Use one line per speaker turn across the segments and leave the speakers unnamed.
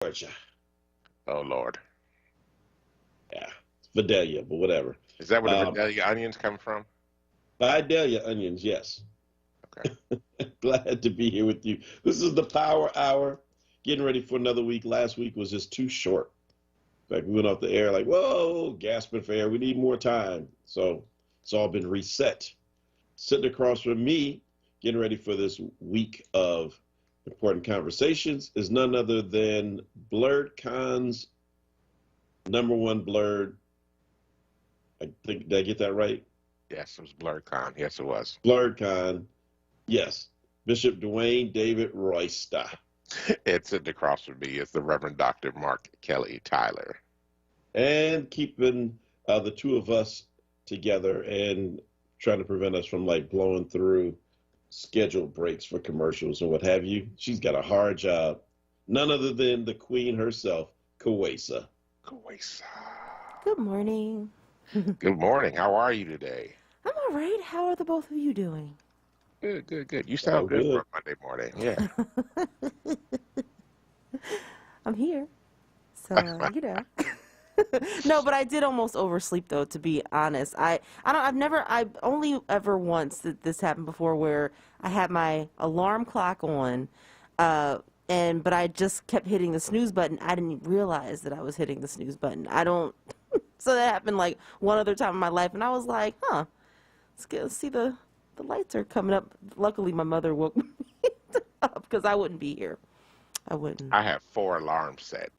Georgia.
Oh, Lord.
Yeah, Vidalia, but whatever.
Is that where the
Um,
Vidalia onions come from?
Vidalia onions, yes.
Okay.
Glad to be here with you. This is the Power Hour. Getting ready for another week. Last week was just too short. In fact, we went off the air like, whoa, gasping for air. We need more time. So it's all been reset. Sitting across from me, getting ready for this week of important conversations, is none other than BlurredCon's number one blurred. I think, did I get that right?
Yes, it was BlurredCon. Yes, it was.
BlurredCon, yes. Bishop Dwayne David Royster.
It's sitting across from me. It's the Reverend Dr. Mark Kelly Tyler.
And keeping the two of us together and trying to prevent us from like blowing through scheduled breaks for commercials and what have you. She's got a hard job. None other than the queen herself, Kawesa.
Kawesa.
Good morning.
Good morning. How are you today?
I'm all right. How are the both of you doing?
Good, good, good. You sound good for a Monday morning. Yeah.
I'm here. So, No, but I did almost oversleep though, to be honest. I've only ever once that this happened before where I had my alarm clock on, but I just kept hitting the snooze button. I didn't realize that I was hitting the snooze button. So that happened like one other time in my life, and I was like, let's see the lights are coming up. Luckily, my mother woke me up because I wouldn't be here. I wouldn't.
I have 4 alarms set,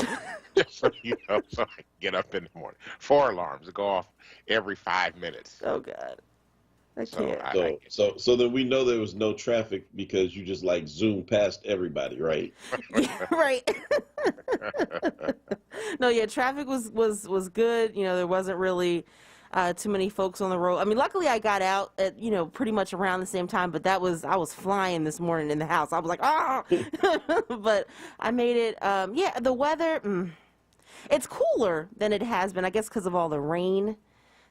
just so you know, so I can get up in the morning. 4 alarms that go off every 5 minutes.
Oh God, I can't.
So then we know there was no traffic because you just like zoomed past everybody, right?
Yeah, right. No, yeah, traffic was good. You know, there wasn't really too many folks on the road. I mean, luckily I got out at, pretty much around the same time, but I was flying this morning in the house. I was like, but I made it. Yeah, the weather, it's cooler than it has been, I guess, because of all the rain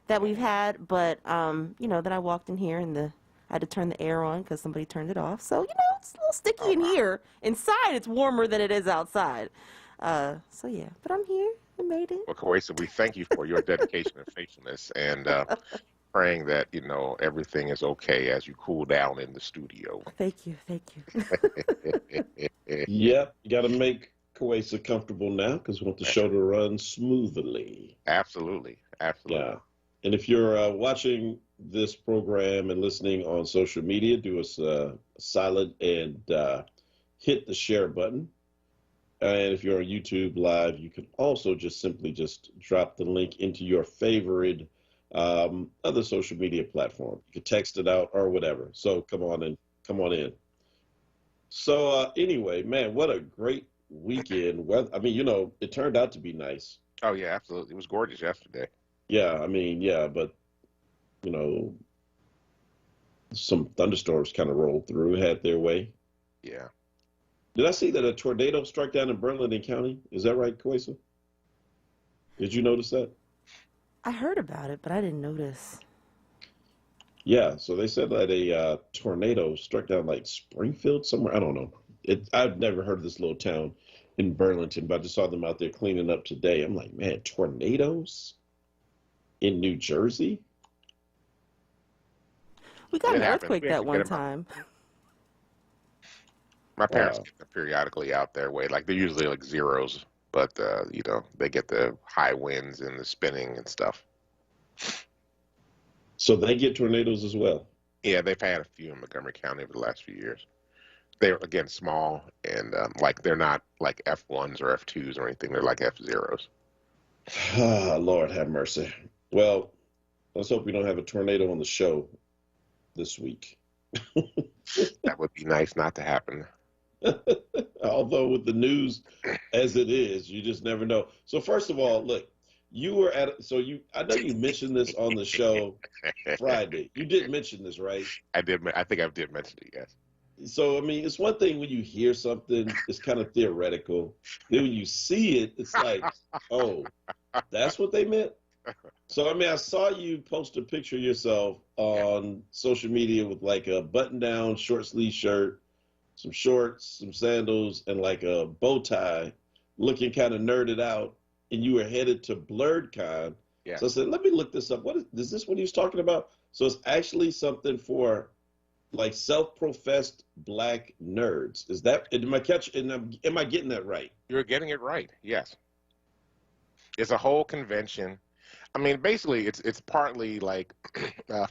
that we've had. But, then I walked in here and I had to turn the air on because somebody turned it off. So, it's a little sticky in here. Inside, it's warmer than it is outside. So yeah, but I'm here. I made it.
Well, Kawesa, we thank you for your dedication and faithfulness, and praying that everything is okay as you cool down in the studio.
Thank you.
Yep, you got to make Kawesa comfortable now because we want the show to run smoothly.
Absolutely.
Yeah, and if you're watching this program and listening on social media, do us a solid and hit the share button. And if you're on YouTube Live, you can also just simply drop the link into your favorite other social media platform. You can text it out or whatever. So come on in. So anyway, man, what a great weekend. Weather. I mean, it turned out to be nice.
Oh yeah, absolutely. It was gorgeous yesterday.
Yeah, I mean, yeah, but some thunderstorms kind of rolled through, had their way.
Yeah.
Did I see that a tornado struck down in Burlington County? Is that right, Kawesa? Did you notice that?
I heard about it, but I didn't notice.
Yeah, so they said that a tornado struck down like Springfield somewhere. I don't know. I've never heard of this little town in Burlington, but I just saw them out there cleaning up today. I'm like, man, tornadoes in New Jersey?
We got an earthquake that one time.
My parents get them periodically out their way. Like, they're usually like zeros, but, they get the high winds and the spinning and stuff.
So they get tornadoes as well?
Yeah, they've had a few in Montgomery County over the last few years. They're, again, small, and, they're not like F1s or F2s or anything. They're like F0s.
Lord have mercy. Well, let's hope we don't have a tornado on the show this week.
That would be nice not to happen.
Although with the news as it is, you just never know. So first of all, look, you were I know you mentioned this on the show Friday. You did mention this, right?
I did. I think I did mention it, yes.
So, I mean, it's one thing when you hear something, it's kind of theoretical. Then when you see it, it's like, oh, that's what they meant? So, I mean, I saw you post a picture of yourself on social media with like a button-down short sleeve shirt, some shorts, some sandals, and like a bow tie looking kind of nerded out, and you were headed to BlurredCon.
Yeah.
So I said, let me look this up. Is this what he was talking about? So it's actually something for like self-professed black nerds. Is that, am I getting that right?
You're getting it right. Yes. It's a whole convention. I mean, basically, it's partly like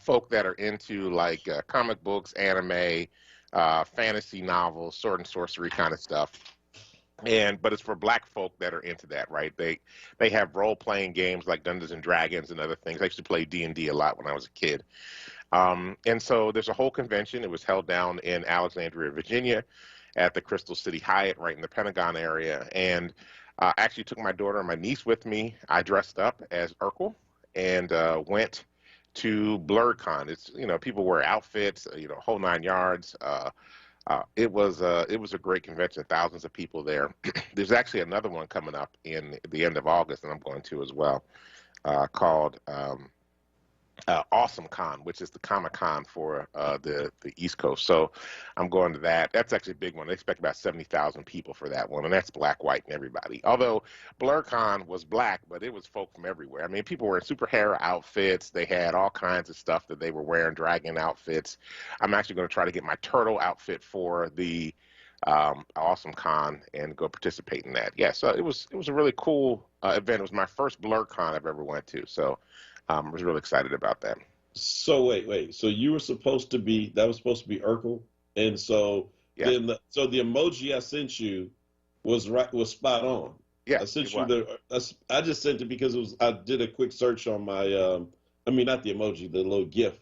folk that are into like comic books, anime, fantasy novels, sword and sorcery kind of stuff. But it's for black folk that are into that, right? They have role playing games like Dungeons and Dragons and other things. I used to play D&D a lot when I was a kid. And so there's a whole convention. It was held down in Alexandria, Virginia, at the Crystal City Hyatt, right in the Pentagon area. And I actually took my daughter and my niece with me. I dressed up as Urkel and went to BlurredCon. It's, people wear outfits, whole 9 yards. It was a great convention. Thousands of people there. There's actually another one coming up in the end of August, and I'm going to as well, called Awesome Con, which is the Comic Con for the East Coast. So I'm going to that. That's actually a big one. They expect about 70,000 people for that one, and that's black, white, and everybody. Although BlurredCon was black, but it was folk from everywhere. I mean, people were in superhero outfits. They had all kinds of stuff that they were wearing, dragon outfits. I'm actually going to try to get my turtle outfit for the Awesome Con and go participate in that. Yeah, so it was a really cool event. It was my first BlurredCon I've ever went to. So I was really excited about that.
So wait. So you were supposed to be, that was supposed to be Urkel, and so then the emoji I sent you was spot on.
Yeah,
I sent you I just sent it because I did a quick search on my not the emoji, the little GIF.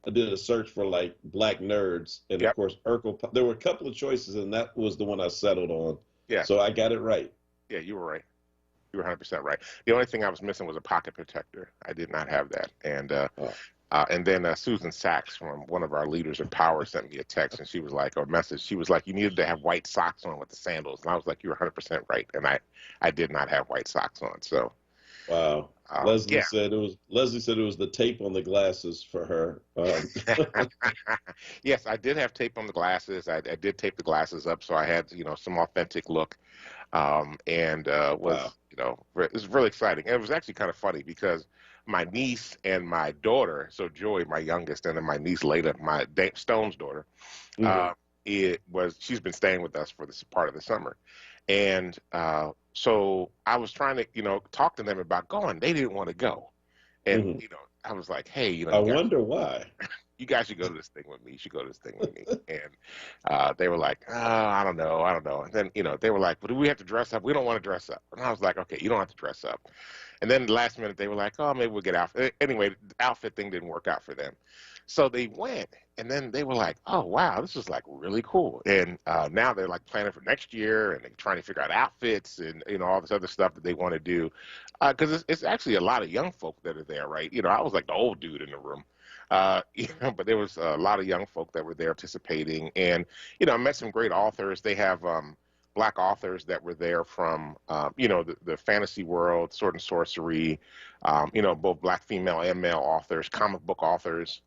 I did a search for like black nerds, and of course Urkel. There were a couple of choices, and that was the one I settled on. Yeah. So I got it right.
Yeah, you were right. You were 100% right. The only thing I was missing was a pocket protector. I did not have that. And then Susan Sachs, from one of our leaders in Power, sent me a text, and she was like, or a message. She was like, you needed to have white socks on with the sandals. And I was like, you were 100% right. And I did not have white socks on. So.
Wow. Leslie said it was the tape on the glasses for her.
Yes, I did have tape on the glasses. I did tape the glasses up, so I had some authentic look, it was really exciting. And it was actually kind of funny because my niece and my daughter, so Joy, my youngest, and then my niece later, my Stone's daughter, she's been staying with us for this part of the summer, and so I was trying to, talk to them about going. They didn't want to go. And, I was like, hey,
I wonder why.
You guys should go to this thing with me. You should go to this thing with me. And they were like, I don't know. And then, they were like, but do we have to dress up? We don't want to dress up. And I was like, okay, you don't have to dress up. And then the last minute, they were like, oh, maybe we'll get outfit. Anyway, the outfit thing didn't work out for them. So they went, and then they were like, oh, wow, this is like really cool. And now they're like planning for next year, and they're trying to figure out outfits and, all this other stuff that they want to do. Because it's actually a lot of young folk that are there, right? I was like the old dude in the room. But there was a lot of young folk that were there participating. And, I met some great authors. They have black authors that were there from, the fantasy world, sword and sorcery, both black female and male authors, comic book authors.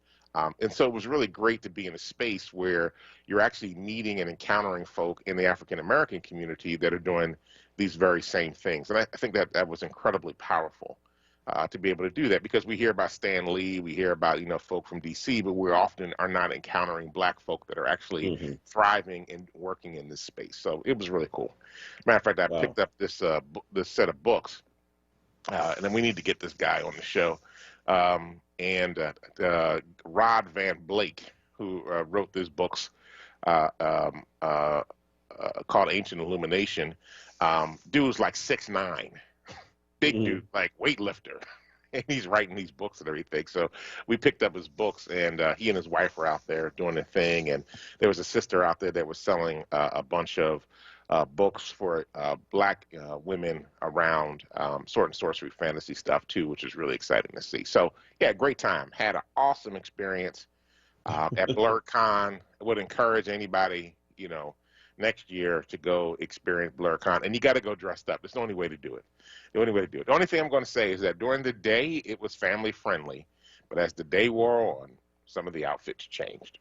And so it was really great to be in a space where you're actually meeting and encountering folk in the African-American community that are doing these very same things. And I think that was incredibly powerful to be able to do that, because we hear about Stan Lee, we hear about, folk from D.C., but we often are not encountering black folk that are actually thriving and working in this space. So it was really cool. Matter of fact, I picked up this set of books, and then we need to get this guy on the show. Rod Van Blake, who wrote these books called Ancient Illumination, dude's like 6'9", big dude, like weightlifter, and he's writing these books and everything. So we picked up his books, and he and his wife were out there doing their thing, and there was a sister out there that was selling a bunch of books for black women around sword and sorcery fantasy stuff too, which is really exciting to see. So yeah, great time. Had an awesome experience at BlurredCon. I would encourage anybody, next year to go experience BlurredCon, and you got to go dressed up. It's the only way to do it. The only thing I'm going to say is that during the day it was family friendly, but as the day wore on, some of the outfits changed,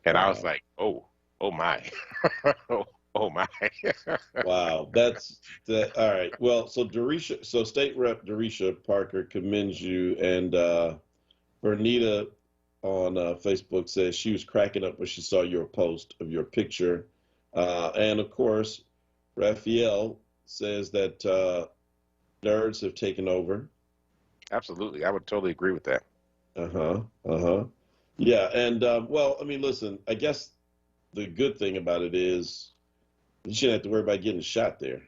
and I was like, oh my. Oh my.
Wow, that's that. All right. Well, so State Rep Dorisha Parker commends you, and Bernita on Facebook says she was cracking up when she saw your post of your picture, and of course, Raphael says that nerds have taken over.
Absolutely, I would totally agree with that.
Yeah, and well, I mean, listen, I guess the good thing about it is you shouldn't have to worry about getting shot there.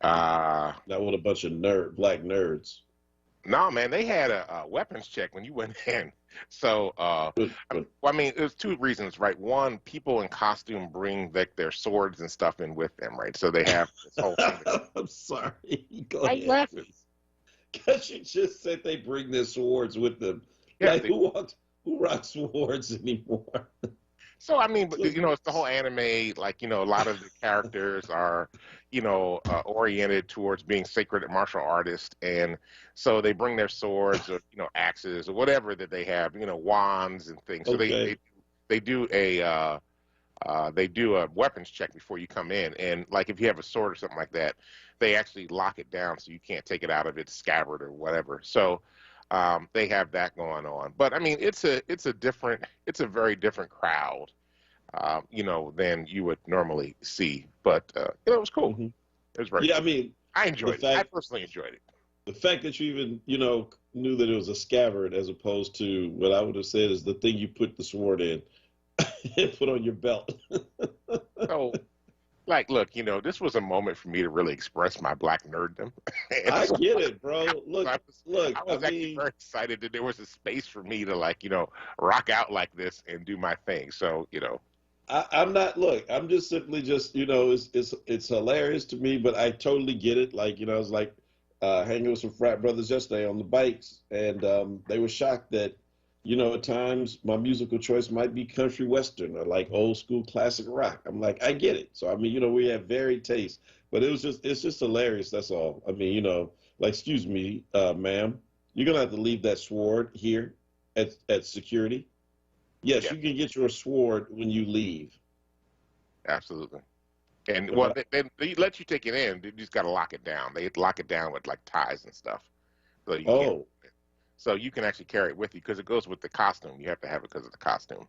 Not with a bunch of black nerds.
No, man, they had a weapons check when you went in. So, I mean, there's two reasons, right? One, people in costume bring their swords and stuff in with them, right? So they have this whole thing.
I'm sorry. Go
Why
ahead.
you laughing?
Because you just said they bring their swords with them.
Yeah,
like, who rocks swords anymore?
So, I mean, you know, it's the whole anime, like, you know, a lot of the characters are, you know, oriented towards being sacred martial artists. And so they bring their swords or, you know, axes or whatever that they have, you know, wands and things. So
Okay.
they do a weapons check before you come in. And like, if you have a sword or something like that, they actually lock it down so you can't take it out of its scabbard or whatever. So they have that going on. But I mean, it's a very different crowd, you know, than you would normally see. But you know, it was cool.
Mm-hmm.
It was very.
Yeah,
cool.
I mean,
I enjoyed it. I personally enjoyed it.
The fact that you even, you know, knew that it was a scabbard as opposed to what I would have said is the thing you put the sword in and put on your belt.
So, like, look, you know, this was a moment for me to really express my black nerddom.
I get it, bro. Look,
I was actually very excited that there was a space for me to, like, you know, rock out like this and do my thing. So, you know,
I'm not. Look, I'm just simply you know, it's hilarious to me, but I totally get it. Like, you know, I was like hanging with some frat brothers yesterday on the bikes, and they were shocked that, you know, at times my musical choice might be country western or like old school classic rock. I'm like, I get it. So I mean, you know, we have varied tastes, but it's just hilarious. That's all. I mean, you know, like, excuse me, ma'am, you're gonna have to leave that sword here at security. Yes,
yeah,
you can get your sword when you leave.
absolutely. And well, they let you take it in. They just got to lock it down. They lock it down with like ties and stuff, so you can't.
Oh,
So you can actually carry it with you because it goes with the costume. You have to have it because of the costume.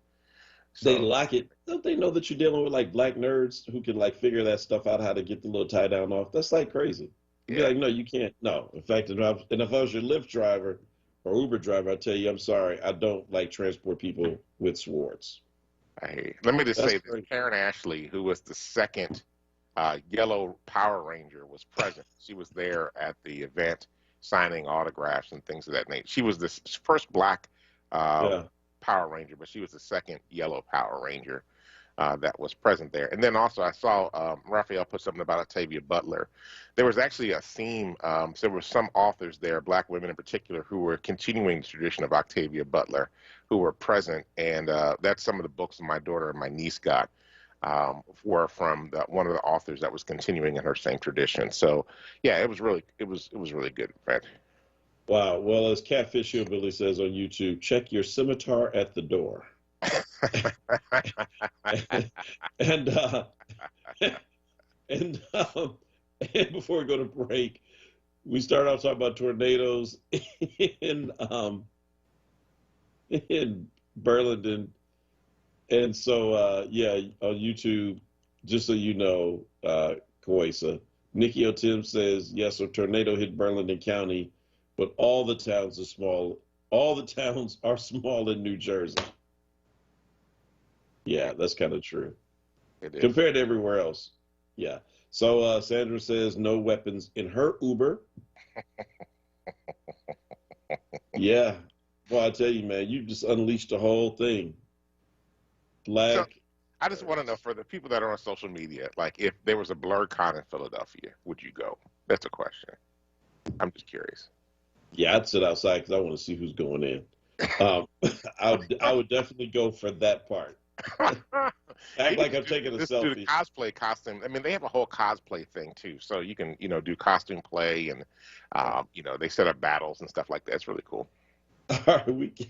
they
So
lock it. Don't they know that you're dealing with like black nerds who can like figure that stuff out, how to get the little tie down off? That's like crazy. You'd be
yeah,
like, no, you can't. No. In fact, if I was your Lyft driver or Uber driver, I'd tell you, I'm sorry, I don't like transport people with swords.
I hear you. Let me just
That's
say that
crazy.
Karen Ashley, who was the second Yellow Power Ranger, was present. She was there at the event, signing autographs and things of that nature. She was the first black
Yeah.
Power Ranger, but she was the second Yellow Power Ranger that was present there. And then also I saw Raphael put something about Octavia Butler. There was actually a theme. So there were some authors there, black women in particular, who were continuing the tradition of Octavia Butler, who were present. And that's some of the books my daughter and my niece got were from one of the authors that was continuing in her same tradition. So yeah, it was really good, Fred.
Wow. Well, as Catfish Hillbilly says on YouTube, check your scimitar at the door. and and and before we go to break, we start off talking about tornadoes in in Burlington, and so yeah, on YouTube, just so you know, Koisa, Nikki Otim says yes, a tornado hit Burlington County, but all the towns are small. All the towns are small in New Jersey. Yeah, that's kind of true.
It is.
Compared to everywhere else. Yeah. So Sandra says no weapons in her Uber. Yeah. Well, I tell you, man, you just unleashed the whole thing.
So
Black.
I just want to know, for the people that are on social media, like, if there was a BlurCon in Philadelphia, would you go? That's a question. I'm just curious.
Yeah, I'd sit outside because I want to see who's going in. I would definitely go for that part. Act like I'm taking a
Just do the
selfie.
cosplay costume. I mean, they have a whole cosplay thing too, so you can, you know, do costume play, and you know, they set up battles and stuff like that. It's really cool.
All right,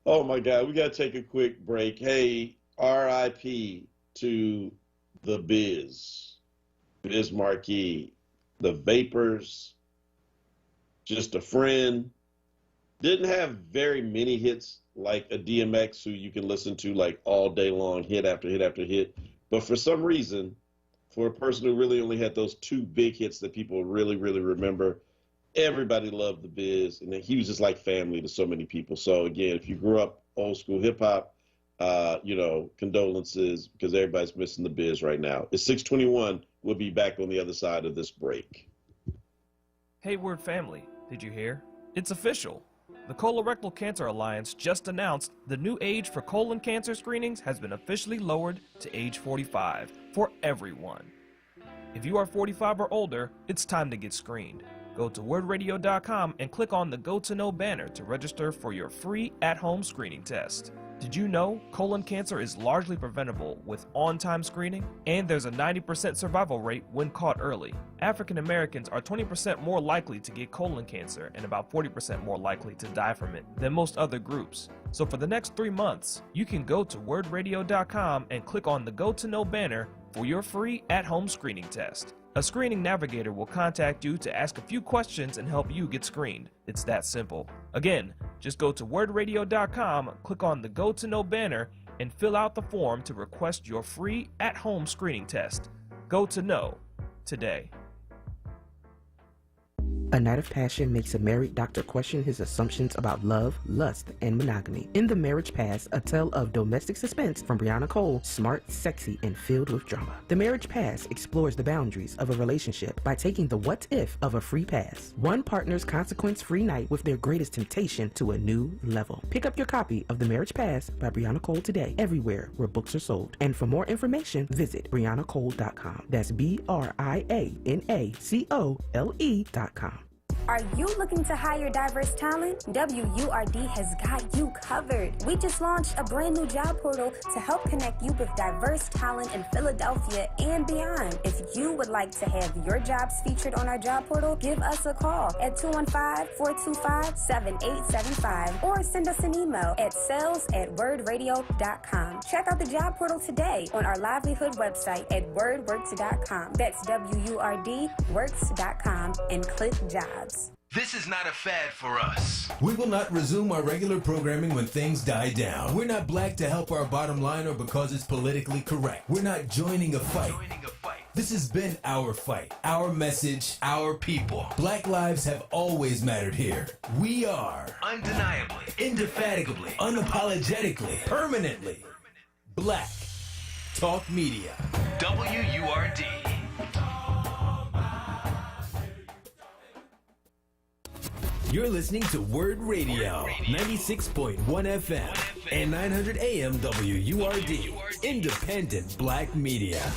oh my God, we got to take a quick break. Hey, R.I.P. to the Biz Markie, the Vapors, Just a Friend. Didn't have very many hits like a DMX who you can listen to like all day long, hit after hit after hit. But for some reason, for a person who really only had those two big hits that people really, really remember, everybody loved the Biz, and he was just like family to so many people. So again, if you grew up old school hip hop, condolences, because everybody's missing the Biz right now. It's 6:21. We'll be back on the other side of this break.
Hey, WURD family, did you hear? It's official. The Colorectal Cancer Alliance just announced the new age for colon cancer screenings has been officially lowered to age 45 for everyone. If you are 45 or older, it's time to get screened. Go to wordradio.com and click on the Go to Know banner to register for your free at-home screening test. Did you know colon cancer is largely preventable with on-time screening? And there's a 90% survival rate when caught early. African Americans are 20% more likely to get colon cancer and about 40% more likely to die from it than most other groups. So for the next 3 months, you can go to wordradio.com and click on the Go to Know banner for your free at-home screening test. A screening navigator will contact you to ask a few questions and help you get screened. It's that simple. Again, just go to wordradio.com, click on the Go to Know banner, and fill out the form to request your free at-home screening test. Go to Know today.
A Night of Passion makes a married doctor question his assumptions about love, lust, and monogamy. In The Marriage Pass, a tale of domestic suspense from Brianna Cole, smart, sexy, and filled with drama. The Marriage Pass explores the boundaries of a relationship by taking the what if of a free pass. One partner's consequence-free night with their greatest temptation to a new level. Pick up your copy of The Marriage Pass by Brianna Cole today, everywhere where books are sold. And for more information, visit BriannaCole.com. That's BriannaCole.com.
Are you looking to hire diverse talent? WURD has got you covered. We just launched a brand new job portal to help connect you with diverse talent in Philadelphia and beyond. If you would like to have your jobs featured on our job portal, give us a call at 215-425-7875 or send us an email at sales@wordradio.com. Check out the job portal today on our livelihood website at wordworks.com. That's WURDworks.com and click jobs.
This is not a fad for us. We will not resume our regular programming when things die down. We're not black to help our bottom line or because it's politically correct. We're not joining a fight. This has been our fight, our message, our people. Black lives have always mattered here. We are undeniably, indefatigably, unapologetically, permanently Black Talk Media. WURD. You're listening to WURD Radio, 96.1 FM and 900 AM WURD, independent black media.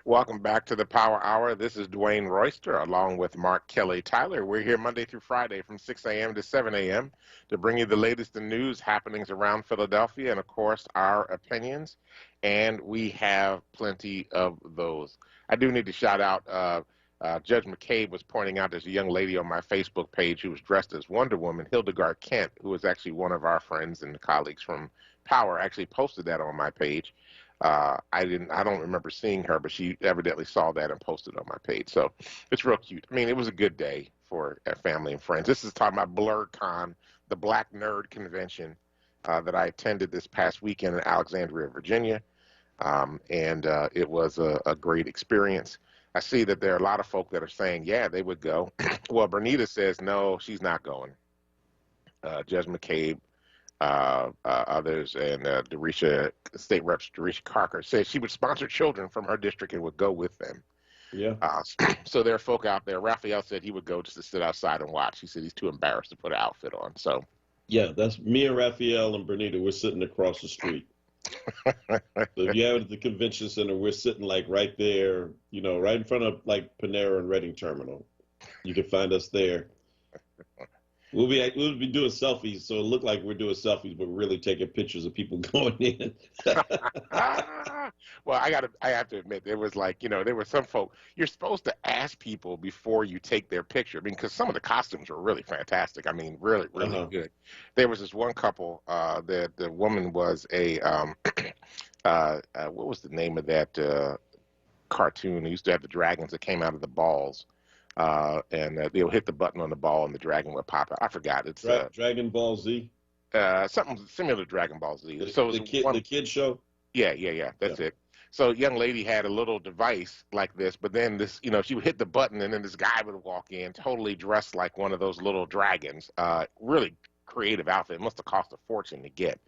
Welcome back to the Power Hour. This is Dwayne Royster along with Mark Kelly Tyler. We're here Monday through Friday from 6 a.m. to 7 a.m. to bring you the latest in news happenings around Philadelphia and, of course, our opinions. And we have plenty of those. I do need to shout out Judge McCabe was pointing out there's a young lady on my Facebook page who was dressed as Wonder Woman, Hildegard Kent, who was actually one of our friends and colleagues from Power, actually posted that on my page. I don't remember seeing her, but she evidently saw that and posted on my page. So it's real cute. I mean, it was a good day for family and friends. This is talking about BlurCon, the Black Nerd Convention that I attended this past weekend in Alexandria, Virginia. It was a great experience. I see that there are a lot of folk that are saying, yeah, they would go. Well, Bernita says, no, she's not going. Judge McCabe, others, and State Rep Derecha Carker said she would sponsor children from her district and would go with them.
Yeah.
So there are folk out there. Raphael said he would go just to sit outside and watch. He said he's too embarrassed to put an outfit on. So,
yeah, that's me and Raphael and Bernita. We're sitting across the street. So if you have it at the convention center, we're sitting like right there, right in front of like Panera and Reading Terminal. You can find us there. We'll be doing selfies, so it looked like we're doing selfies, but really taking pictures of people going in.
Well, I have to admit, there was like, there were some folk, you're supposed to ask people before you take their picture. I mean, because some of the costumes were really fantastic. I mean, really, really good. There was this one couple, the woman was a what was the name of that cartoon? They used to have the dragons that came out of the balls, and they'll hit the button on the ball and the dragon would pop out. I forgot. It's
Dragon Ball Z.
Something similar to Dragon Ball Z.
The kid show.
Yeah. That's it. So a young lady had a little device like this, but then this, she would hit the button and then this guy would walk in totally dressed like one of those little dragons. Really creative outfit. It must have cost a fortune to get.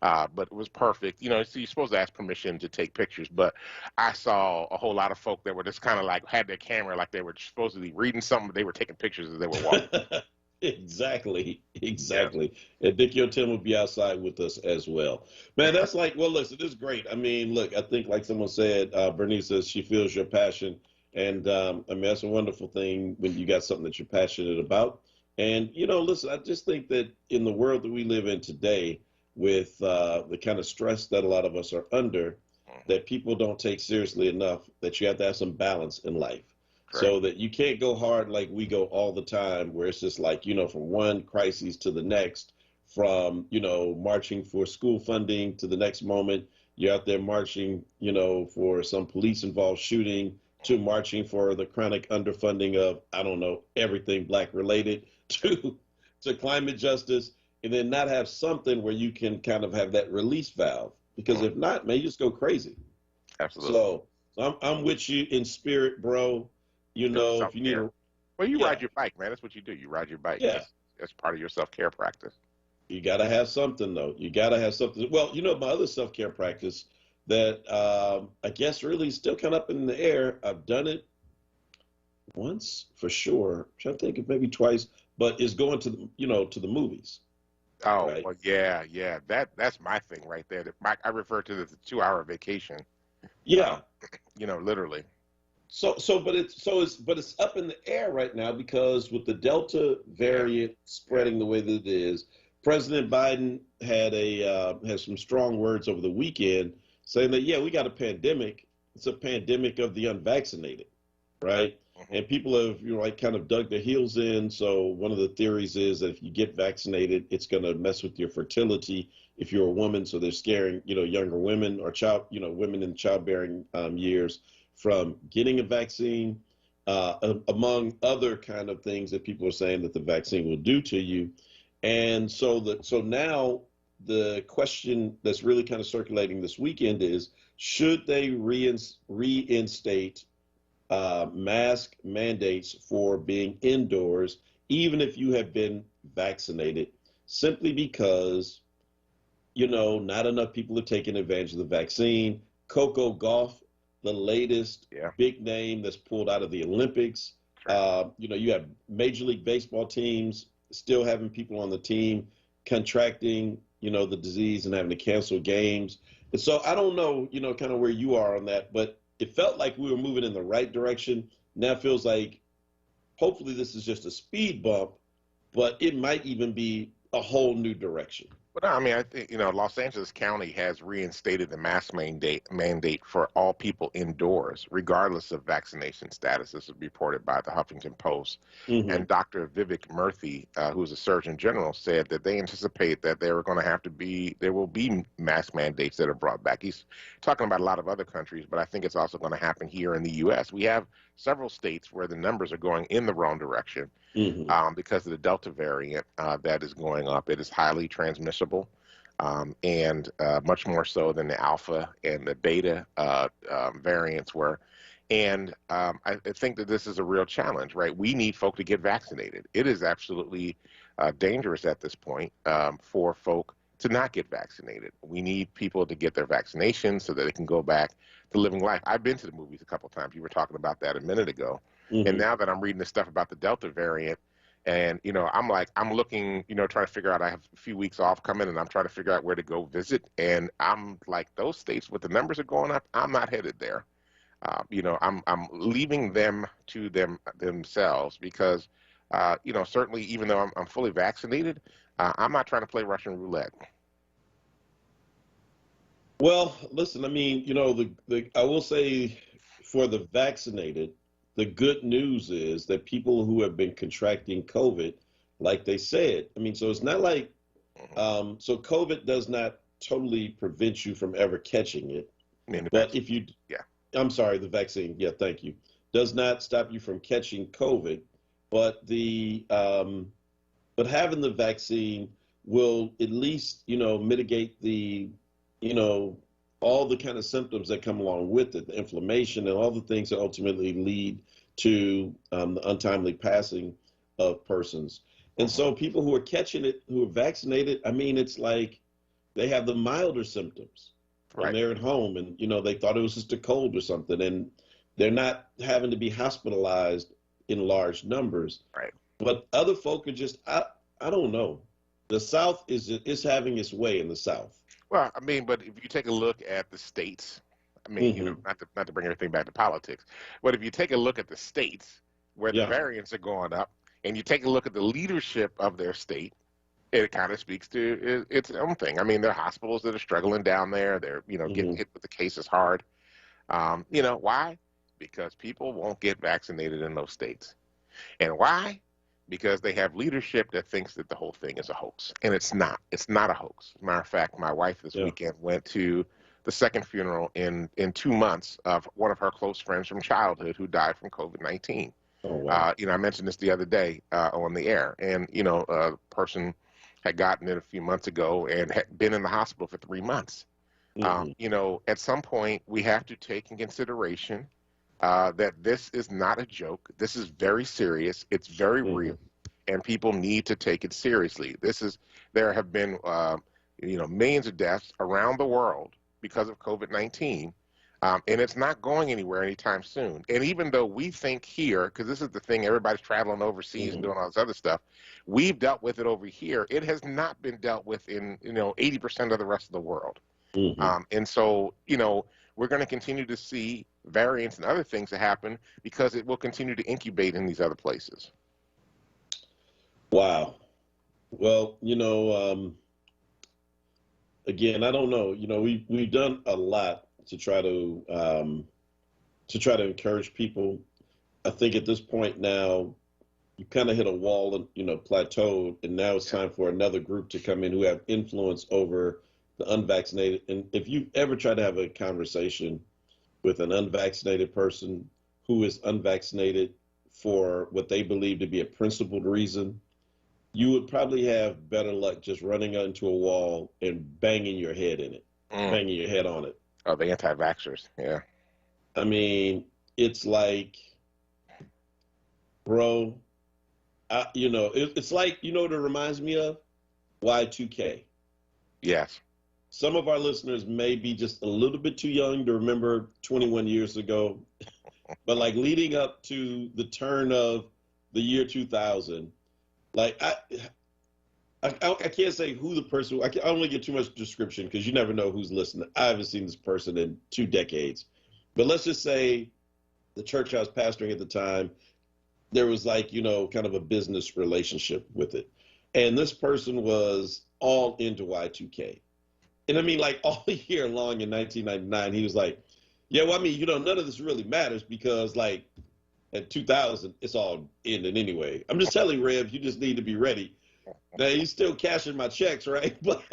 But it was perfect. So you're supposed to ask permission to take pictures, but I saw a whole lot of folk that were just kind of like had their camera like they were supposed to be reading something, but they were taking pictures as they were walking.
Exactly. And Dickie Tim will be outside with us as well. Man, that's like, well, listen, this is great. I mean, look, I think like someone said, Bernice says she feels your passion. And I mean, that's a wonderful thing when you got something that you're passionate about. And, listen, I just think that in the world that we live in today, with the kind of stress that a lot of us are under, that people don't take seriously enough, that you have to have some balance in life. Correct. So that you can't go hard like we go all the time, where it's just like, from one crisis to the next, from, marching for school funding to the next moment, you're out there marching, for some police-involved shooting, to marching for the chronic underfunding of, I don't know, everything Black-related, to climate justice, and then not have something where you can kind of have that release valve. Because if not, man, you just go crazy.
Absolutely.
So I'm with you in spirit, bro. If you need
ride your bike, man. That's what you do. You ride your bike.
Yeah.
That's part of your self-care practice.
You got to have something, though. You got to have something. Well, my other self-care practice that I guess really is still kind of up in the air. I've done it once for sure. I'm trying to think of maybe twice, but is going to the movies.
Oh,
right?
Well, yeah. That's my thing right there. I refer to it as a 2-hour vacation.
Yeah.
Literally.
But it's up in the air right now because with the Delta variant spreading the way that it is, President Biden had has some strong words over the weekend saying that, we got a pandemic. It's a pandemic of the unvaccinated, right? Mm-hmm. And people have, kind of dug their heels in. So one of the theories is that if you get vaccinated, it's going to mess with your fertility if you're a woman. So they're scaring, younger women or women in childbearing years from getting a vaccine, among other kind of things that people are saying that the vaccine will do to you. And so now the question that's really kind of circulating this weekend is, should they reinstate mask mandates for being indoors, even if you have been vaccinated, simply because, not enough people are taking advantage of the vaccine. Coco Gauff, the latest big name that's pulled out of the Olympics. You have Major League Baseball teams still having people on the team contracting, the disease and having to cancel games. And so I don't know, kind of where you are on that, but it felt like we were moving in the right direction. Now it feels like hopefully this is just a speed bump, but it might even be a whole new direction.
But I mean, I think, Los Angeles County has reinstated the mask mandate for all people indoors, regardless of vaccination status. This is reported by the Huffington Post. Mm-hmm. And Dr. Vivek Murthy, who's a Surgeon General, said that they anticipate that there will be mask mandates that are brought back. He's talking about a lot of other countries, but I think it's also going to happen here in the U.S. We have several states where the numbers are going in the wrong direction. Mm-hmm. Because of the Delta variant that is going up. It is highly transmissible, and much more so than the Alpha and the Beta variants were. And I think that this is a real challenge, right? We need folk to get vaccinated. It is absolutely dangerous at this point for folk to not get vaccinated. We need people to get their vaccinations so that they can go back to living life. I've been to the movies a couple of times. You were talking about that a minute ago. Mm-hmm. And now that I'm reading this stuff about the Delta variant, and, I'm looking, trying to figure out, I have a few weeks off coming, and I'm trying to figure out where to go visit. And I'm like, those states with the numbers are going up, I'm not headed there. I'm leaving them to themselves because, certainly even though I'm fully vaccinated, I'm not trying to play Russian roulette.
Well, listen, I mean, I will say for the vaccinated, the good news is that people who have been contracting COVID, like they said, so it's not like, so COVID does not totally prevent you from ever catching it. But if you, I'm sorry, the vaccine, thank you, does not stop you from catching COVID, but but having the vaccine will at least, mitigate the, all the kind of symptoms that come along with it, the inflammation and all the things that ultimately lead to the untimely passing of persons. And so people who are catching it, who are vaccinated, I mean, it's like they have the milder symptoms. Right. And they're at home and, they thought it was just a cold or something. And they're not having to be hospitalized in large numbers.
Right.
But other folk are just, I don't know. The South is having its way in the South.
Well, I mean, but if you take a look at the states, I mean, not to bring everything back to politics, but if you take a look at the states where the variants are going up, and you take a look at the leadership of their state, it kind of speaks to its own thing. I mean, there are hospitals that are struggling down there. They're, getting hit with the cases hard. Why? Because people won't get vaccinated in those states. And why? Because they have leadership that thinks that the whole thing is a hoax. And it's not. It's not a hoax. As a matter of fact, my wife this weekend went to the second funeral in 2 months of one of her close friends from childhood who died from COVID-19.
Oh, wow.
I mentioned this the other day on the air, and, a person had gotten it a few months ago and had been in the hospital for 3 months. At some point, we have to take in consideration that this is not a joke. This is very serious. It's very real, and people need to take it seriously. There have been, millions of deaths around the world because of COVID-19. And it's not going anywhere anytime soon. And even though we think here, because this is the thing, everybody's traveling overseas and doing all this other stuff, we've dealt with it over here. It has not been dealt with in, 80% of the rest of the world. And so, we're going to continue to see variants and other things that happen because it will continue to incubate in these other places.
Wow. Well, again, I don't know. We've done a lot to try to encourage people. I think at this point now, you kind of hit a wall and plateaued, and now it's time for another group to come in who have influence over the unvaccinated. And if you ever try to have a conversation with an unvaccinated person who is unvaccinated for what they believe to be a principled reason, you would probably have better luck just running into a wall and banging your head in it, banging your head on it.
Oh, the anti-vaxxers, yeah.
I mean, it's like, bro, it's like, what it reminds me of? Y2K.
Yes.
Some of our listeners may be just a little bit too young to remember 21 years ago, but like leading up to the turn of the year 2000, like I can't say who the person. I don't want to get too much description because you never know who's listening. I haven't seen this person in 2 decades, but let's just say the church I was pastoring at the time, there was like kind of a business relationship with it, and this person was all into Y2K, and I mean like all year long in 1999, he was like, yeah, well, I mean none of this really matters because like at 2000 it's all ending anyway. I'm just telling you, Rev, you just need to be ready. Now he's still cashing my checks, right? But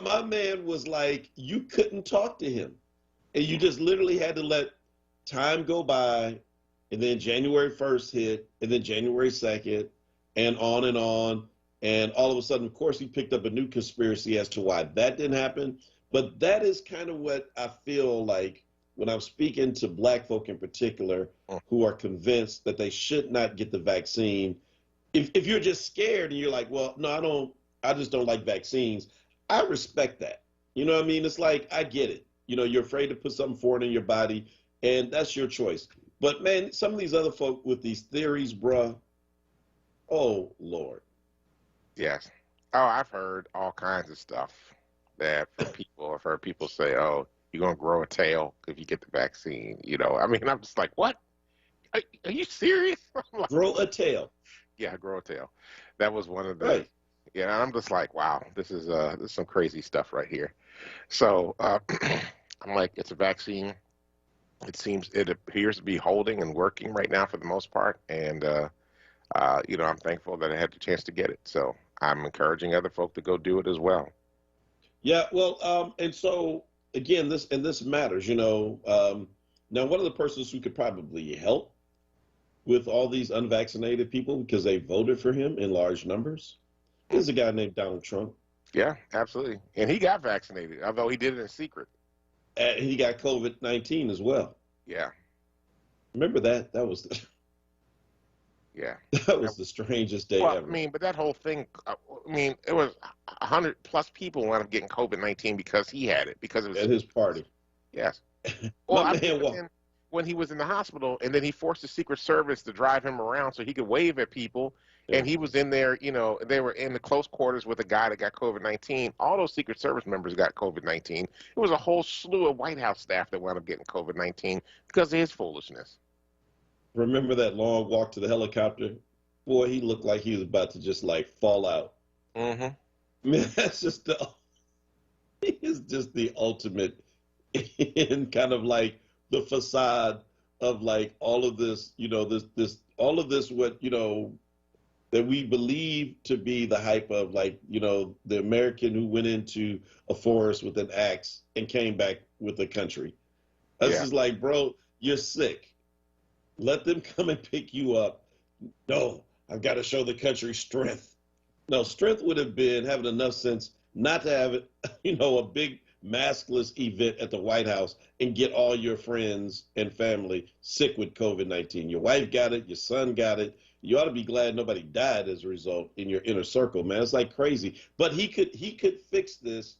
my man was like, you couldn't talk to him. And you just literally had to let time go by. And then January 1st hit, and then January 2nd, and on and on. And all of a sudden, of course, he picked up a new conspiracy as to why that didn't happen. But that is kind of what I feel like when I'm speaking to Black folk in particular who are convinced that they should not get the vaccine. If you're just scared and you're like, well, no, I just don't like vaccines. I respect that. You know what I mean? It's like, I get it. You're afraid to put something foreign in your body, and that's your choice. But man, some of these other folk with these theories, bruh, oh Lord.
Yes. Oh, I've heard all kinds of stuff that from people. I've heard people say, oh, you're going to grow a tail if you get the vaccine. I mean, I'm just like, what? Are you serious? Like,
grow a tail.
Yeah, grow a tail. That was one of the,
right.
Yeah, I'm just like, wow, this is some crazy stuff right here. So I'm like, it's a vaccine. It appears to be holding and working right now for the most part. And, I'm thankful that I had the chance to get it. So I'm encouraging other folk to go do it as well.
Yeah, well, and so again, this matters, now one of the persons who could probably help with all these unvaccinated people because they voted for him in large numbers is a guy named Donald Trump.
Yeah, absolutely. And he got vaccinated, although he did it in secret.
And he got COVID-19 as well.
Yeah.
Remember that? That was
yeah.
That was the strangest day ever.
I mean, but that whole thing, it was 100+ people wound up getting COVID-19 because he had it, because it was
at his party.
Yes. Well, when he was in the hospital, and then he forced the Secret Service to drive him around so he could wave at people, and he was in there, they were in the close quarters with a guy that got COVID-19. All those Secret Service members got COVID-19. It was a whole slew of White House staff that wound up getting COVID-19 because of his foolishness.
Remember that long walk to the helicopter? Boy, he looked like he was about to just fall out.
Mm-hmm.
Man, he is just the ultimate in kind of like the facade of like all of this, all of this, what, that we believe to be the hype of like, the American who went into a forest with an axe and came back with a country. This is like, bro, you're sick. Let them come and pick you up. No, I've got to show the country strength. No, strength would have been having enough sense not to have it, a big maskless event at the White House and get all your friends and family sick with COVID-19. Your wife got it, your son got it. You ought to be glad nobody died as a result in your inner circle, man. It's like crazy. But he could fix this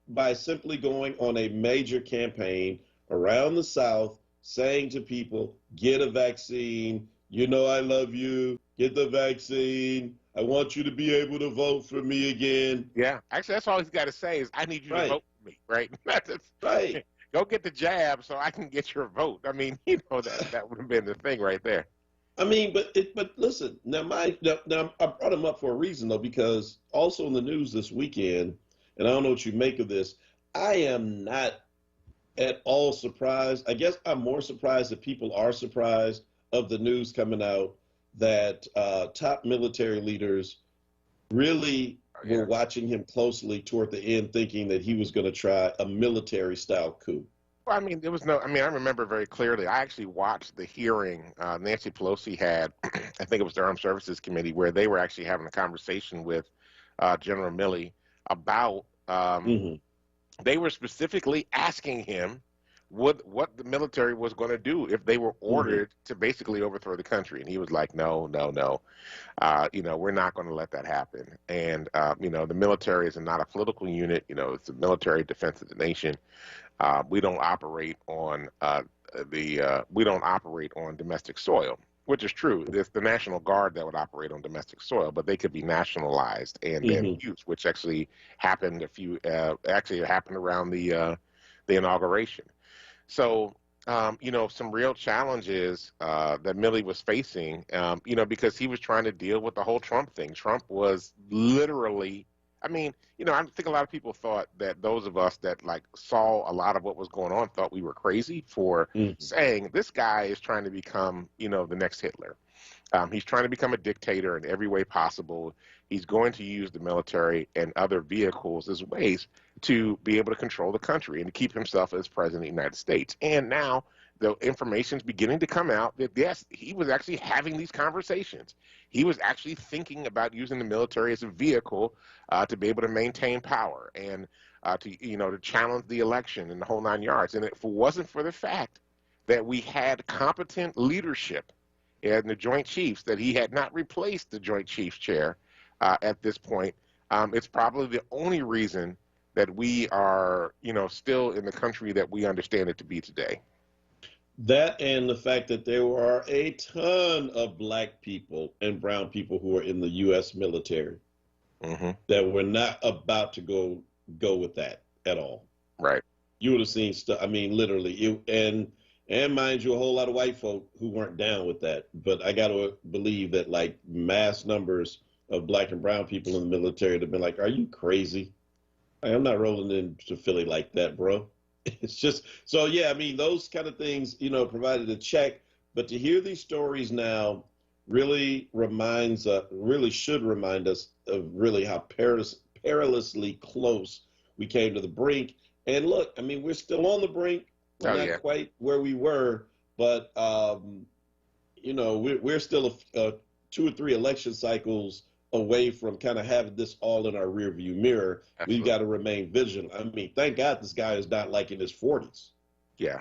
by simply going on a major campaign around the South, saying to people, get a vaccine. I love you. Get the vaccine. I want you to be able to vote for me again.
Yeah. Actually, that's all he's got to say is, I need you to vote for me, right?
Right.
Go get the jab so I can get your vote. I mean, that would have been the thing right there.
I mean, but listen, now I brought him up for a reason, though, because also in the news this weekend, and I don't know what you make of this, I am not at all surprised. I guess I'm more surprised that people are surprised of the news coming out that top military leaders really were watching him closely toward the end, thinking that he was going to try a military-style coup.
Well, I remember very clearly. I actually watched the hearing Nancy Pelosi had, I think it was the Armed Services Committee, where they were actually having a conversation with General Milley about, they were specifically asking him what the military was going to do if they were ordered to basically overthrow the country. And he was like, no, we're not going to let that happen. And, the military is not a political unit. It's a military defense of the nation. We don't operate on domestic soil, which is true. It's the National Guard that would operate on domestic soil, but they could be nationalized and then used, which actually happened around the inauguration. So, some real challenges that Milley was facing, because he was trying to deal with the whole Trump thing. Trump was literally, I think a lot of people thought that those of us that saw a lot of what was going on thought we were crazy for saying this guy is trying to become, the next Hitler. He's trying to become a dictator in every way possible. He's going to use the military and other vehicles as ways to be able to control the country and to keep himself as president of the United States. And now the information's beginning to come out that, yes, he was actually having these conversations. He was actually thinking about using the military as a vehicle to be able to maintain power and to challenge the election and the whole 9 yards. And if it wasn't for the fact that we had competent leadership in the Joint Chiefs, that he had not replaced the Joint Chiefs chair at this point, it's probably the only reason that we are, still in the country that we understand it to be today.
That and the fact that there are a ton of black people and brown people who are in the U.S. military that were not about to go with that at all.
Right.
You would have seen stuff. Literally, and mind you, a whole lot of white folk who weren't down with that. But I got to believe that mass numbers of black and brown people in the military have been like, "Are you crazy? I'm not rolling into Philly like that, bro." It's just, so yeah, those kind of things, provided a check. But to hear these stories now really should remind us of really how perilously close we came to the brink. And look, I mean, we're still on the brink. We're not quite where we were, but you know, we're still 2 or 3 election cycles away from kind of having this all in our rearview mirror. Absolutely. We've got to remain vigilant. I mean, thank God this guy is not like in his 40s.
Yeah.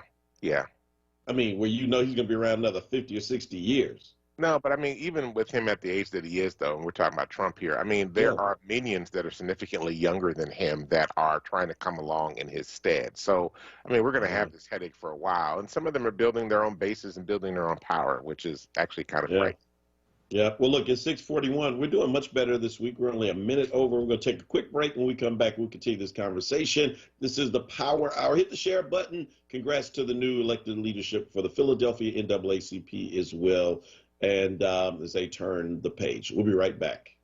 I mean, where you know he's going to be around another 50 or 60 years.
No, but I mean, even with him at the age that he is, though, and we're talking about Trump here, I mean, there are minions that are significantly younger than him that are trying to come along in his stead. So, I mean, we're going to have this headache for a while. And some of them are building their own bases and building their own power, which is actually kind of great.
Yeah. Well, look, it's 6:41. We're doing much better this week. We're only a minute over. We're going to take a quick break. When we come back, we'll continue this conversation. This is the Power Hour. Hit the share button. Congrats to the new elected leadership for the Philadelphia NAACP as well. And as they turn the page, we'll be right back.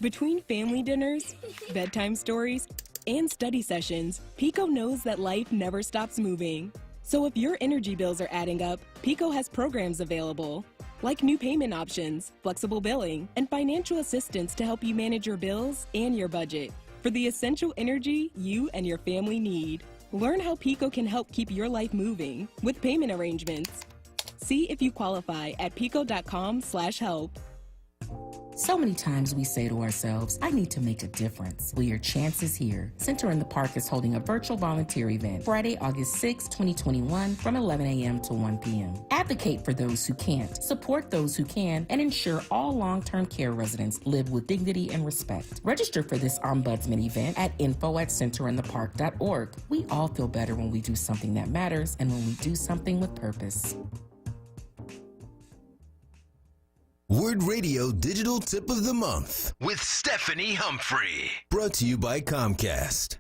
Between family dinners, bedtime stories, and study sessions, Pico knows that life never stops moving. So if your energy bills are adding up, Pico has programs available, like new payment options, flexible billing, and financial assistance to help you manage your bills and your budget for the essential energy you and your family need. Learn how Pico can help keep your life moving with payment arrangements. See if you qualify at pico.com/help.
So many times we say to ourselves, I need to make a difference. Well, your chance is here. Center in the Park is holding a virtual volunteer event Friday, August 6, 2021 from 11 a.m. to 1 p.m. Advocate for those who can't, support those who can, and ensure all long-term care residents live with dignity and respect. Register for this Ombudsman event at info@centerinthepark.org. We all feel better when we do something that matters and when we do something with purpose.
WURD Radio Digital Tip of the Month with Stephanie Humphrey. Brought to you by Comcast.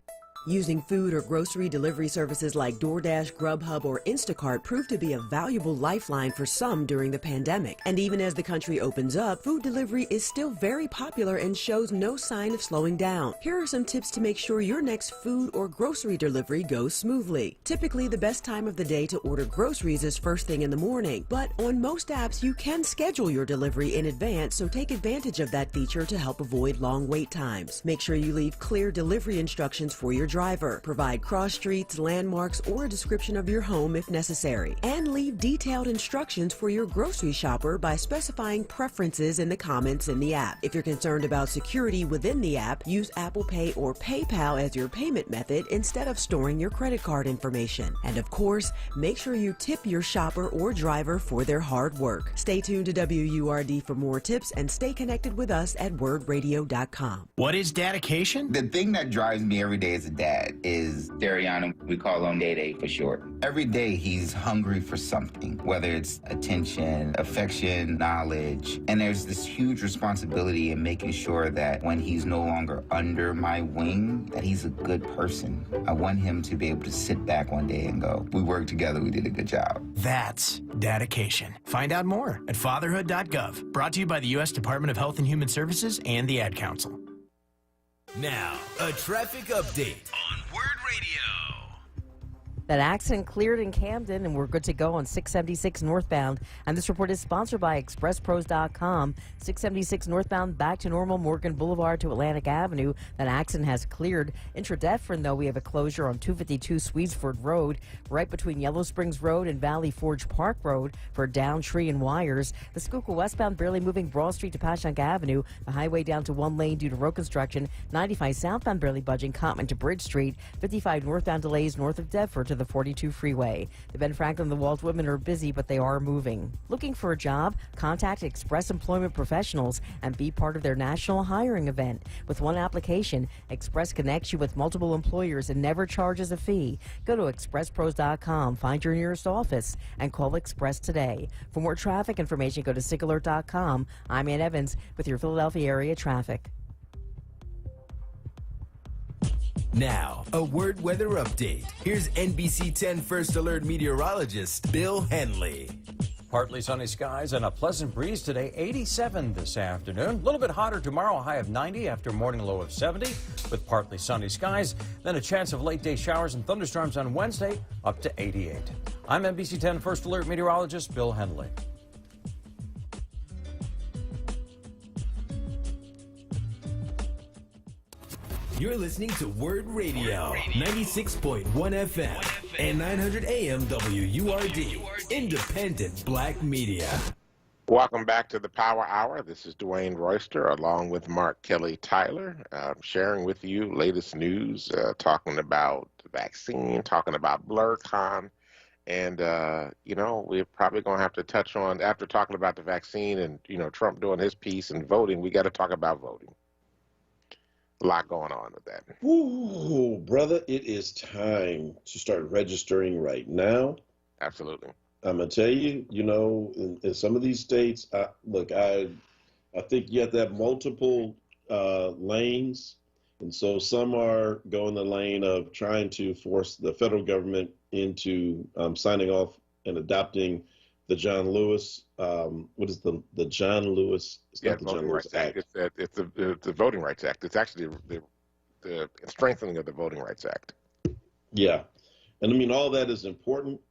Using food or grocery delivery services like DoorDash, Grubhub, or Instacart proved to be a valuable lifeline for some during the pandemic. And even as the country opens up, food delivery is still very popular and shows no sign of slowing down. Here are some tips to make sure your next food or grocery delivery goes smoothly. Typically, the best time of the day to order groceries is first thing in the morning, but on most apps, you can schedule your delivery in advance, so take advantage of that feature to help avoid long wait times. Make sure you leave clear delivery instructions for your driver. Provide cross streets, landmarks, or a description of your home if necessary. And leave detailed instructions for your grocery shopper by specifying preferences in the comments in the app. If you're concerned about security within the app, use Apple Pay or PayPal as your payment method instead of storing your credit card information. And of course, make sure you tip your shopper or driver for their hard work. Stay tuned to WURD for more tips and stay connected with us at wordradio.com.
What is dedication?
The thing that drives me every day as a dad is Dariana. We call him Day for short. Every day he's hungry for something, whether it's attention, affection, knowledge. And there's this huge responsibility in making sure that when he's no longer under my wing, that he's a good person. I want him to be able to sit back one day and go, we worked together, we did a good job.
That's dedication. Find out more at fatherhood.gov. Brought to you by the U.S. Department of Health and Human Services and the Ad Council.
Now, a traffic update on WURD Radio.
That accident cleared in Camden, and we're good to go on 676 northbound. And this report is sponsored by ExpressPros.com. 676 northbound back to normal, Morgan Boulevard to Atlantic Avenue. That accident has cleared. Intra-Deptford, though, we have a closure on 252 Swedesford Road, right between Yellow Springs Road and Valley Forge Park Road for down tree and wires. The Schuylkill westbound barely moving Broad Street to Passyunk Avenue. The highway down to one lane due to road construction. 95 southbound barely budging Cottman to Bridge Street. 55 northbound delays north of Deptford to the 42 freeway. The Ben Franklin and the Walt Whitman are busy, but they are moving. Looking for a job? Contact Express Employment Professionals and be part of their national hiring event. With one application, Express connects you with multiple employers and never charges a fee. Go to ExpressPros.com, find your nearest office, and call Express today. For more traffic information, go to SigAlert.com. I'm Ann Evans with your Philadelphia area traffic.
Now, a WURD weather update. Here's NBC 10 First Alert meteorologist Bill Henley.
Partly sunny skies and a pleasant breeze today, 87 this afternoon. A little bit hotter tomorrow, a high of 90 after a morning low of 70 with partly sunny skies. Then a chance of late day showers and thunderstorms on Wednesday, up to 88. I'm NBC 10 First Alert meteorologist Bill Henley.
You're listening to WURD Radio, 96.1 FM and 900 AM WURD, independent black media.
Welcome back to the Power Hour. This is Dwayne Royster along with Mark Kelly Tyler, sharing with you latest news, talking about the vaccine, talking about BlurCon. And, we're probably going to have to touch on, after talking about the vaccine and, Trump doing his piece and voting, we got to talk about voting. A lot going on with that.
Ooh, brother, it is time to start registering right now.
Absolutely.
I'm going to tell you, in some of these states, I think you have to have multiple lanes. And so some are going the lane of trying to force the federal government into signing off and adopting the John Lewis, what is the John Lewis? It's not the John Lewis Act.
It's the Voting Rights Act. It's actually the strengthening of the Voting Rights Act.
Yeah. And I mean, all that is important,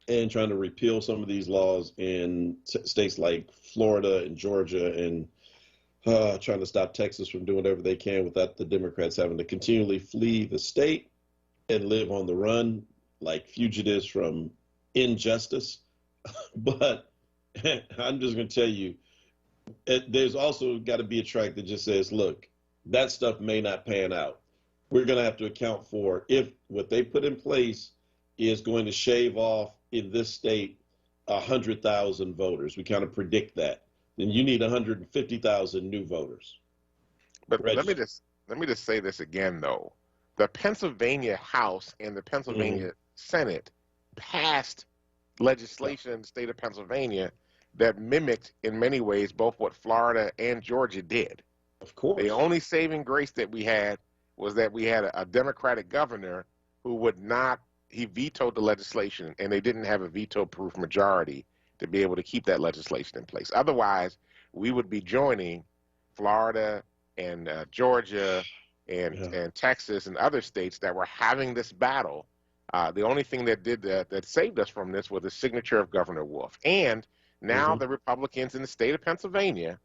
and trying to repeal some of these laws in states like Florida and Georgia, and trying to stop Texas from doing whatever they can without the Democrats having to continually flee the state and live on the run like fugitives from injustice. But I'm just going to tell you, there's also got to be a track that just says, look, that stuff may not pan out. We're going to have to account for if what they put in place is going to shave off in this state 100,000 voters. We kind of predict that. Then you need 150,000 new voters.
But let me just say this again, though. The Pennsylvania House and the Pennsylvania Senate passed legislation in the state of Pennsylvania that mimicked in many ways both what Florida and Georgia did.
Of course.
The only saving grace that we had was that we had a Democratic governor who would not, he vetoed the legislation, and they didn't have a veto-proof majority to be able to keep that legislation in place. Otherwise, we would be joining Florida and Georgia and Texas and other states that were having this battle. The only thing that did that saved us from this was the signature of Governor Wolf. And now the Republicans in the state of Pennsylvania,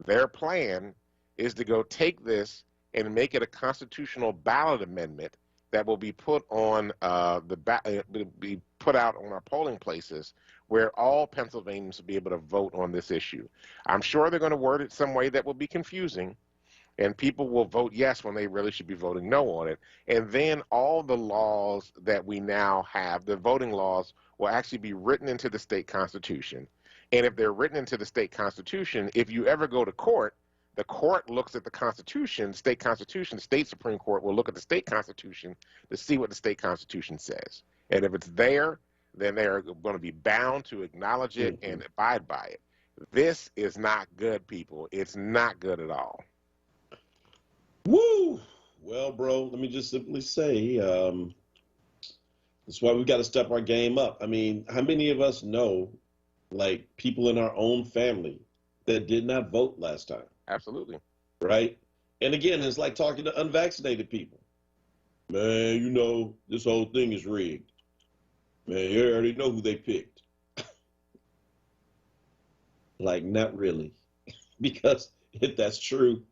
their plan is to go take this and make it a constitutional ballot amendment that will be put on be put out on our polling places, where all Pennsylvanians will be able to vote on this issue. I'm sure they're going to word it some way that will be confusing, and people will vote yes when they really should be voting no on it. And then all the laws that we now have, the voting laws, will actually be written into the state constitution. And if they're written into the state constitution, if you ever go to court, the court looks at the Constitution, state constitution, the state Supreme Court will look at the state constitution to see what the state constitution says. And if it's there, then they're going to be bound to acknowledge it and abide by it. This is not good, people. It's not good at all.
Woo! Well, bro, let me just simply say, that's why we got to step our game up. I mean, how many of us know, like, people in our own family that did not vote last time?
Absolutely.
Right? And again, it's like talking to unvaccinated people. Man, this whole thing is rigged. Man, you already know who they picked. Like, not really. Because if that's true,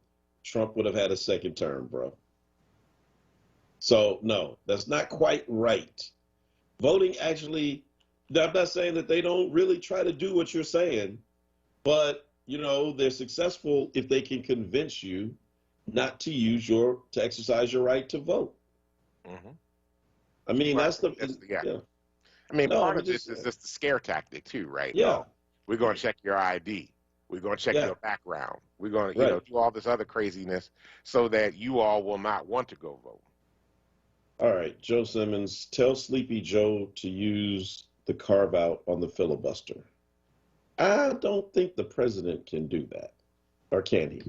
Trump would have had a second term, bro. So, no, that's not quite right. Voting actually, I'm not saying that they don't really try to do what you're saying, but, they're successful if they can convince you not to exercise your right to vote. I mean,
right.
that's
yeah. I mean, part of this is just the scare tactic too, right?
Yeah.
No, we're going to check your ID. We're going to check your background. We're going to, do all this other craziness so that you all will not want to go vote.
All right, Joe Simmons, tell Sleepy Joe to use the carve out on the filibuster. I don't think the president can do that, or can he?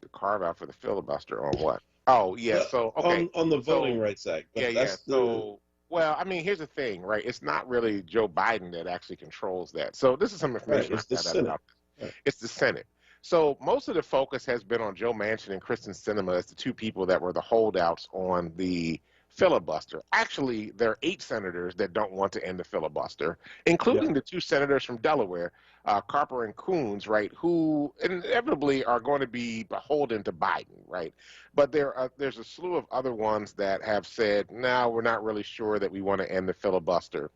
The carve out for the filibuster on what? Oh, yeah. So, okay.
On the Voting Rights Act.
Yeah. So Well, I mean, here's the thing, right? It's not really Joe Biden that actually controls that. So this is some information.
Right, it's the Senate.
Right. It's the Senate. So most of the focus has been on Joe Manchin and Kristen Sinema as the two people that were the holdouts on the filibuster. Actually, there are 8 senators that don't want to end the filibuster, including the 2 senators from Delaware, Carper and Coons, right, who inevitably are going to be beholden to Biden, right? But there's a slew of other ones that have said, no, we're not really sure that we want to end the filibuster.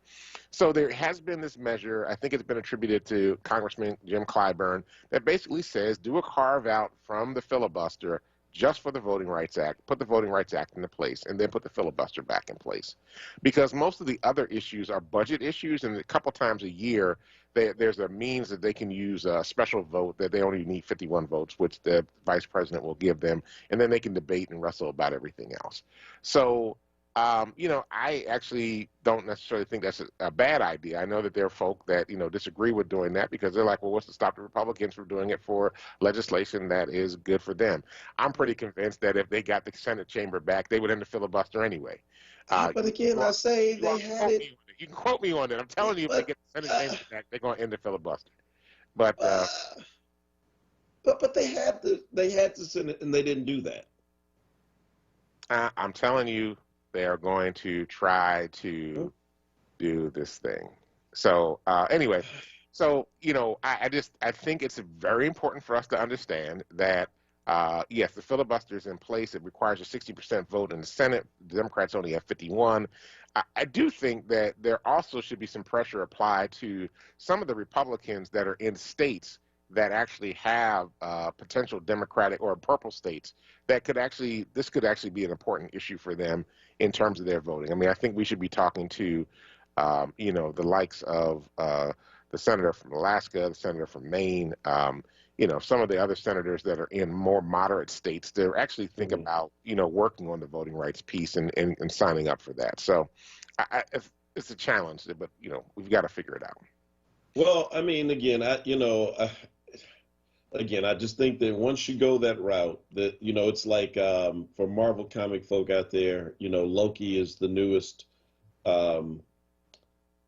So there has been this measure, I think it's been attributed to Congressman Jim Clyburn, that basically says do a carve out from the filibuster just for the Voting Rights Act, put the Voting Rights Act into place, and then put the filibuster back in place. Because most of the other issues are budget issues, and a couple times a year, there's a means that they can use a special vote that they only need 51 votes, which the vice president will give them, and then they can debate and wrestle about everything else. So, you know, I actually don't necessarily think that's a bad idea. I know that there are folk that, you know, disagree with doing that because they're like, well, what's to stop the Republicans from doing it for legislation that is good for them? I'm pretty convinced that if they got the Senate chamber back, they would end the filibuster anyway.
But again, I say they had it.
You can quote me on it. I'm telling you, if they get the Senate chamber back, they're going to end the filibuster. But
they had the Senate, and they didn't do that.
I'm telling you, they are going to try to do this thing. So anyway, so, you know, I think it's very important for us to understand that, yes, the filibuster is in place. It requires a 60% vote in the Senate. The Democrats only have 51. I do think that there also should be some pressure applied to some of the Republicans that are in states that actually have potential Democratic or purple states that this could actually be an important issue for them in terms of their voting. I mean, I think we should be talking to, you know, the likes of the senator from Alaska, the senator from Maine, you know, some of the other senators that are in more moderate states to actually think about, you know, working on the voting rights piece and signing up for that. So it's a challenge, but, you know, we've got to figure it out.
Well, I mean, again, I just think that once you go that route, that, you know, it's like for Marvel comic folk out there, you know, Loki is the newest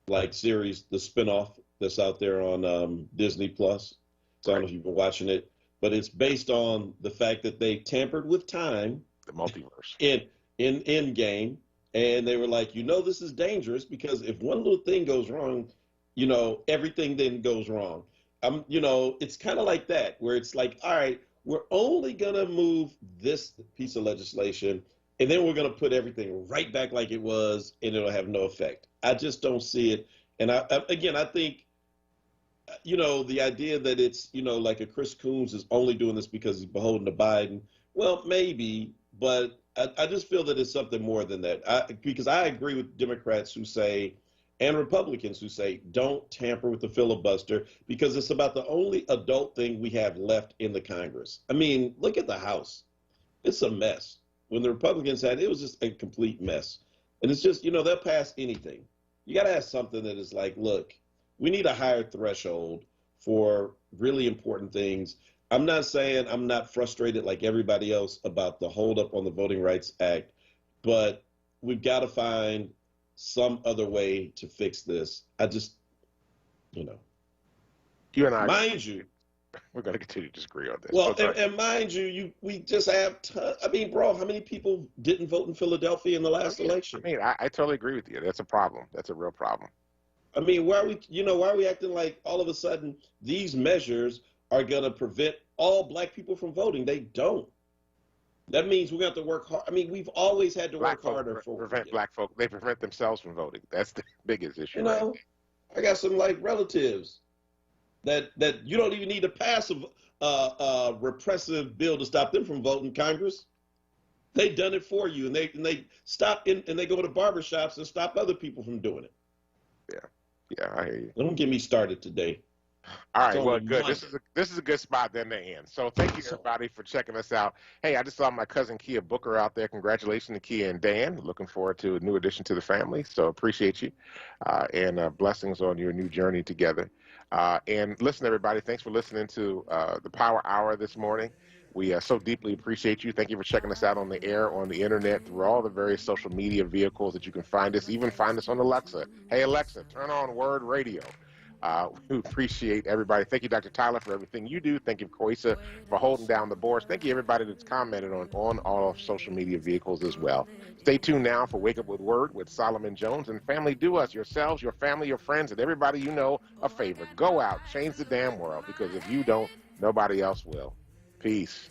like series, the spinoff that's out there on Disney Plus. So I don't know if you've been watching it, but it's based on the fact that they tampered with time,
the multiverse,
in Endgame, and they were like, you know, this is dangerous because if one little thing goes wrong, you know, everything then goes wrong. You know, it's kind of like that, where it's like, all right, we're only going to move this piece of legislation, and then we're going to put everything right back like it was, and it'll have no effect. I just don't see it. And I think, you know, the idea that it's, you know, like a Chris Coons is only doing this because he's beholden to Biden, well, maybe, but I just feel that it's something more than that. Because I agree with Democrats who say, and Republicans who say, don't tamper with the filibuster because it's about the only adult thing we have left in the Congress. I mean, look at the House. It's a mess. When the Republicans had it was just a complete mess. And it's just, you know, they'll pass anything. You got to have something that is like, look, we need a higher threshold for really important things. I'm not saying I'm not frustrated like everybody else about the holdup on the Voting Rights Act, but we've got to find some other way to fix this. I just, you know.
You and I,
mind you,
we're going to continue to disagree on this.
Well, and mind you, we just have, I mean, bro, how many people didn't vote in Philadelphia in the last election?
I mean, I totally agree with you. That's a problem. That's a real problem.
I mean, why are we acting like all of a sudden these measures are going to prevent all black people from voting? They don't. That means we're going to have to work hard. I mean, we've always had to work harder for
prevent black folk. They prevent themselves from voting. That's the biggest issue.
You know, I got some like relatives that you don't even need to pass a repressive bill to stop them from voting Congress. They've done it for you, and they stop and they go to barbershops and stop other people from doing it.
Yeah, I hear you.
Don't get me started today.
All right, well, good. This is a good spot then to end. So thank you, everybody, for checking us out. Hey, I just saw my cousin Kia Booker out there. Congratulations to Kia and Dan. Looking forward to a new addition to the family. So appreciate you, and blessings on your new journey together. And listen, everybody, thanks for listening to the Power Hour this morning. We so deeply appreciate you. Thank you for checking us out on the air, on the internet, through all the various social media vehicles that you can find us. Even find us on Alexa. Hey, Alexa, turn on WURD Radio. We appreciate everybody. Thank you, Dr. Tyler, for everything you do. Thank you, Koisa, for holding down the boards. Thank you, everybody that's commented on all social media vehicles as well. Stay tuned now for Wake Up with WURD with Solomon Jones. And family, do us, yourselves, your family, your friends, and everybody you know a favor. Go out, change the damn world, because if you don't, nobody else will. Peace.